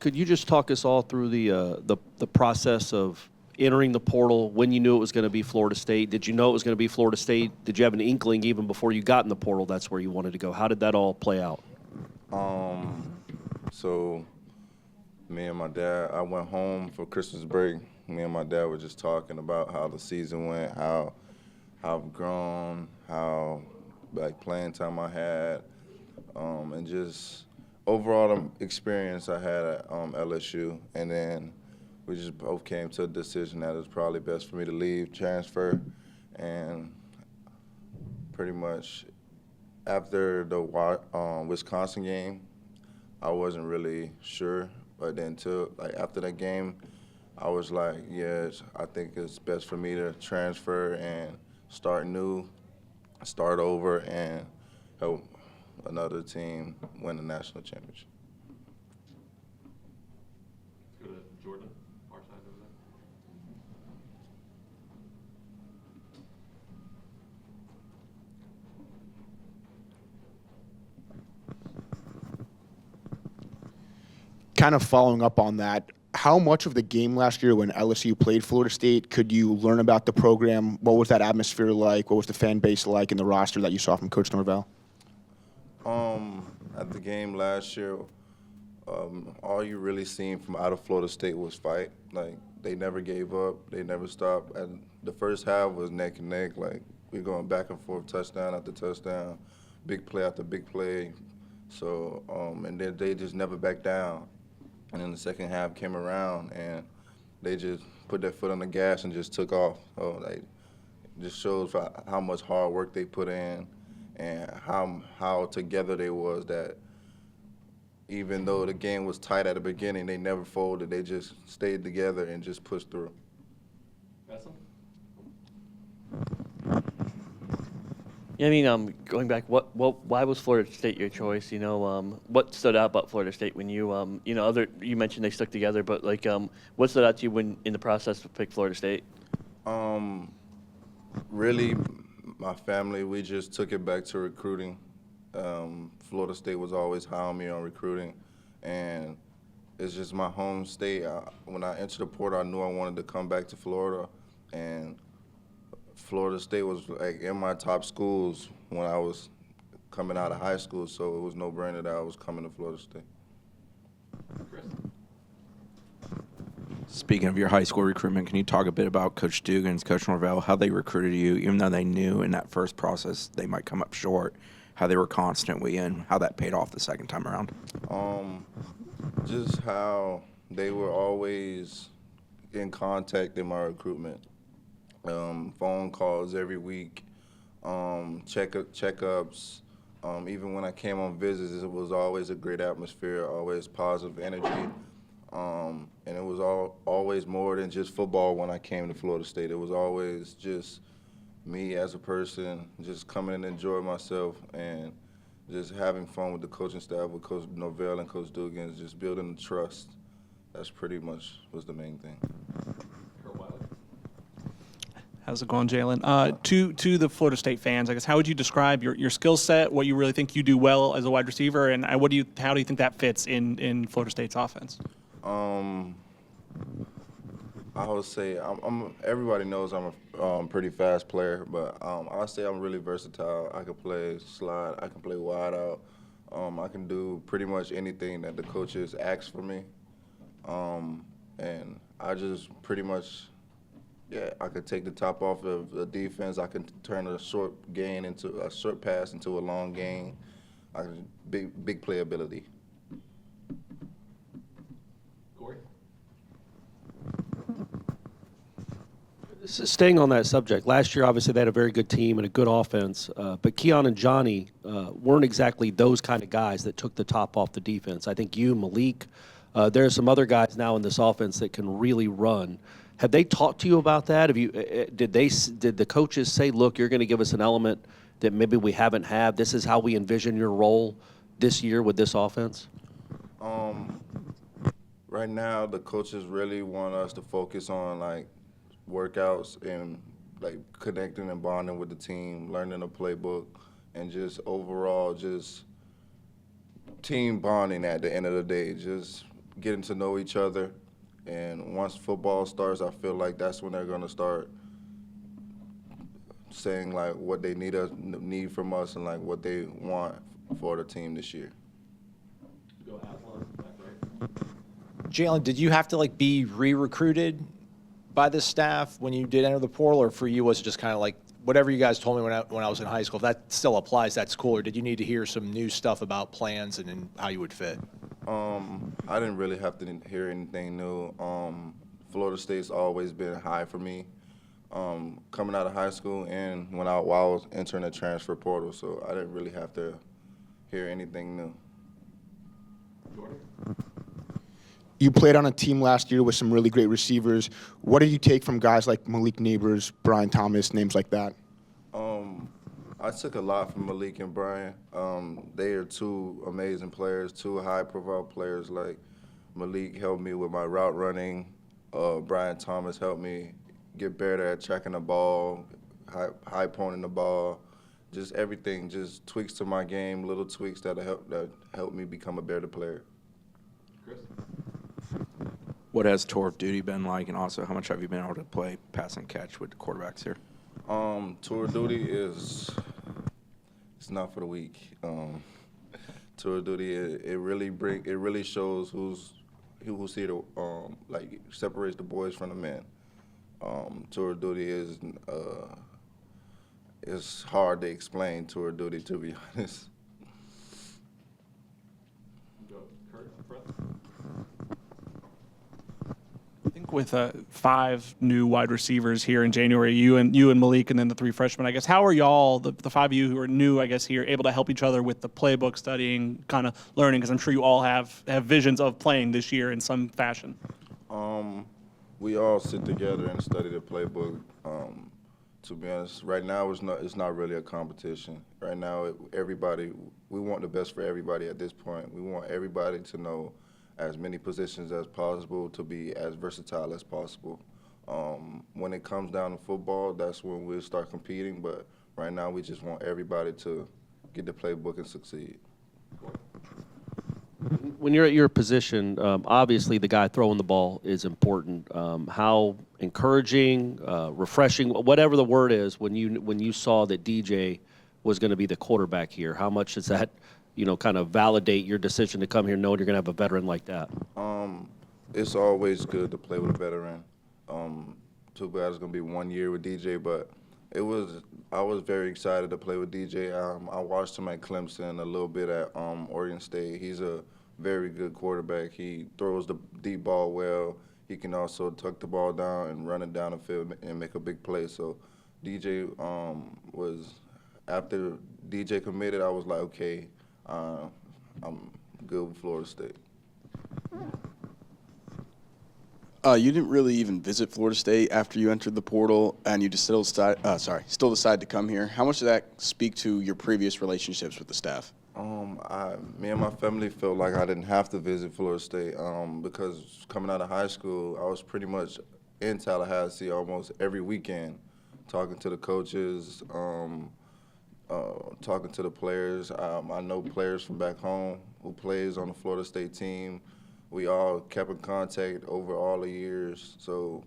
could you just talk us all through the process of entering the portal, when you knew it was going to be Florida State? Did you know it was going to be Florida State? Did you have an inkling even before you got in the portal that's where you wanted to go? How did that all play out? So me and my dad, I went home for Christmas break. Me and my dad were just talking about how the season went, how I've grown, how like playing time I had, and just overall the experience I had at LSU. And then we just both came to a decision that it was probably best for me to leave, transfer, and pretty much after the Wisconsin game, I wasn't really sure. But then after that game, I was like, yes, I think it's best for me to transfer and start new, start over, and help another team win the national championship. Let's go to Jordan, our side over there. Kind of following up on that, how much of the game last year when LSU played Florida State could you learn about the program? What was that atmosphere like? What was the fan base like in the roster that you saw from Coach Norvell? At the game last year, all you really seen from out of Florida State was fight. Like, they never gave up. They never stopped. And the first half was neck and neck. Like, we going back and forth, touchdown after touchdown, big play after big play. So, and then they just never backed down. And then the second half came around, and they just put their foot on the gas and just took off. So, like, it just shows how much hard work they put in and how together they was, that even though the game was tight at the beginning, they never folded. They just stayed together and just pushed through. Yeah, I mean, going back, why was Florida State your choice? You know, what stood out about Florida State when you, you mentioned they stuck together, but like, what stood out to you when in the process to pick Florida State? Really, my family, we just took it back to recruiting. Florida State was always high on me on recruiting, and it's just my home state. When I entered the portal, I knew I wanted to come back to Florida, and Florida State was like in my top schools when I was coming out of high school, so it was no brainer that I was coming to Florida State. Chris. Speaking of your high school recruitment, can you talk a bit about Coach Dugan's, Coach Norvell, how they recruited you, even though they knew in that first process they might come up short, how they were constantly in, how that paid off the second time around? Just how they were always in contact in my recruitment. Phone calls every week, checkups. Even when I came on visits, it was always a great atmosphere, always positive energy. And it was always more than just football when I came to Florida State. It was always just me as a person, just coming and enjoy myself and just having fun with the coaching staff, with Coach Norvell and Coach Dugan, just building the trust. That's pretty much was the main thing. How's it going, Jalen? To the Florida State fans, I guess, how would you describe your skill set, what you really think you do well as a wide receiver, and how do you think that fits in Florida State's offense? I would say everybody knows I'm a pretty fast player, but I would say I'm really versatile. I can play slide, I can play wide out. I can do pretty much anything that the coaches ask for me. And I just pretty much, I could take the top off of the defense. I can turn a short gain into a short pass into a long gain. I can big playability. Corey? Staying on that subject, last year obviously they had a very good team and a good offense, but Keon and Johnny weren't exactly those kind of guys that took the top off the defense. I think you, Malik, there are some other guys now in this offense that can really run. Have they talked to you about that? Did the coaches say, look, you're going to give us an element that maybe we haven't had? This is how we envision your role this year with this offense? Right now, the coaches really want us to focus on like workouts and like connecting and bonding with the team, learning the playbook, and just overall just team bonding at the end of the day. Just getting to know each other. And once football starts, I feel like that's when they're going to start saying like what they need from us and like what they want for the team this year. Go Aslan, back right. Jalen, did you have to like be re-recruited by the staff when you did enter the portal, or for you was it just kind of like whatever you guys told me when I was in high school? If that still applies, that's cool. Or did you need to hear some new stuff about plans and how you would fit? I didn't really have to hear anything new. Florida State's always been high for me, coming out of high school and while I was entering the transfer portal, so I didn't really have to hear anything new. Jordan. You played on a team last year with some really great receivers. What did you take from guys like Malik Neighbors, Brian Thomas, names like that? I took a lot from Malik and Brian. They are two amazing players, two high-profile players. Like Malik helped me with my route running. Brian Thomas helped me get better at tracking the ball, high pointing the ball, just everything, just tweaks to my game, little tweaks that help me become a better player. Chris. What has tour of duty been like, and also how much have you been able to play pass and catch with the quarterbacks here? Tour duty it's not for the weak. Tour duty it really shows who's here to like separates the boys from the men. Tour duty is it's hard to explain tour duty, to be honest. Go Kurt, front. I think with 5 new wide receivers here in January, you and Malik, and then the 3 freshmen, I guess, how are y'all, the 5 of you who are new, I guess, here, able to help each other with the playbook, studying, kind of learning? Because I'm sure you all have visions of playing this year in some fashion. We all sit together and study the playbook. To be honest, right now it's not really a competition. Right now, we want the best for everybody at this point. We want everybody to know as many positions as possible, to be as versatile as possible. When it comes down to football, that's when we'll start competing, but right now we just want everybody to get the playbook and succeed. When you're at your position, obviously the guy throwing the ball is important. How encouraging, refreshing, whatever the word is, when you saw that DJ was going to be the quarterback here, how much does that kind of validate your decision to come here knowing you're going to have a veteran like that? It's always good to play with a veteran. Too bad it's going to be 1 year with DJ, but I was very excited to play with DJ. I watched him at Clemson, a little bit at Oregon State. He's a very good quarterback. He throws the deep ball well. He can also tuck the ball down and run it down the field and make a big play. So DJ after DJ committed, I was like, okay, I'm good with Florida State. You didn't really even visit Florida State after you entered the portal, and you just still decided to come here. How much does that speak to your previous relationships with the staff? Me and my family felt like I didn't have to visit Florida State because coming out of high school, I was pretty much in Tallahassee almost every weekend, talking to the coaches, talking to the players. I know players from back home who plays on the Florida State team. We all kept in contact over all the years, so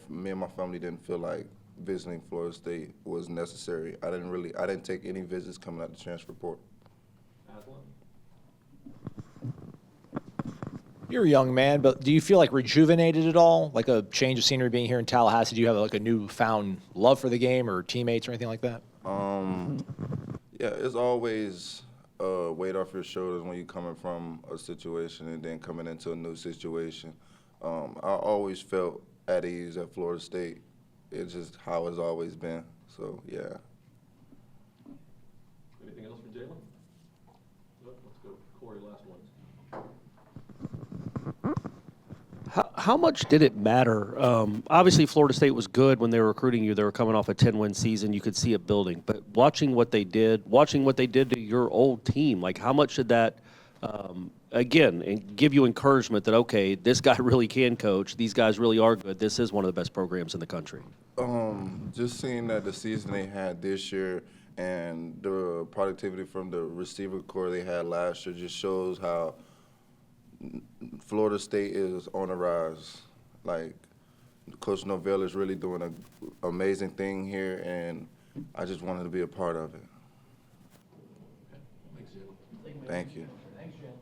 me and my family didn't feel like visiting Florida State was necessary. I didn't take any visits coming out the transfer portal. Aslan. You're a young man, but do you feel like rejuvenated at all? Like a change of scenery being here in Tallahassee? Do you have like a newfound love for the game or teammates or anything like that? Yeah, it's always a weight off your shoulders when you're coming from a situation and then coming into a new situation. I always felt at ease at Florida State. It's just how it's always been. So, yeah. Anything else for Jalen? Nope, let's go Corey, last one. How much did it matter? Obviously, Florida State was good when they were recruiting you. They were coming off a 10-win season. You could see it building. But watching what they did to your old team, like how much did that, again, and give you encouragement that, okay, this guy really can coach. These guys really are good. This is one of the best programs in the country. Just seeing that the season they had this year and the productivity from the receiver core they had last year just shows how Florida State is on the rise. Like, Coach Norvell is really doing an amazing thing here, and I just wanted to be a part of it. Thanks, Jalen. Thank you. Thanks, Jen.